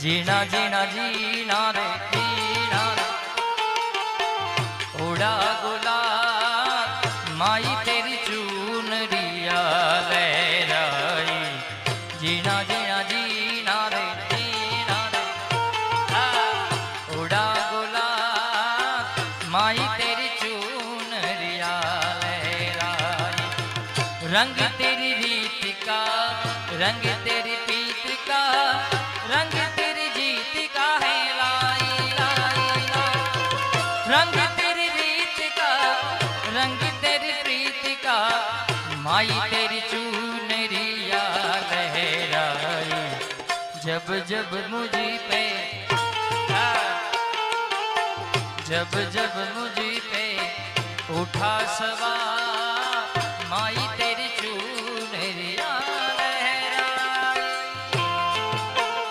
जीना जीना जीना रे जीना रे उड़ा गुलाब माई तेरी चूनरिया लहराई। जीना जीना जीना रे जीना रे उड़ा गुलाब माई तेरी चूनरिया लहराई। रंग तेरी रीत का रंग तेरी प्रीत का रंग तेरी जीत का है लाई लाई लाई। रंग तेरी रीत का रंग तेरी प्रीत का माई तेरी चूनरिया लहराई। जब जब मुझे पे जब जब मुझे पे उठा सवार माई तेरी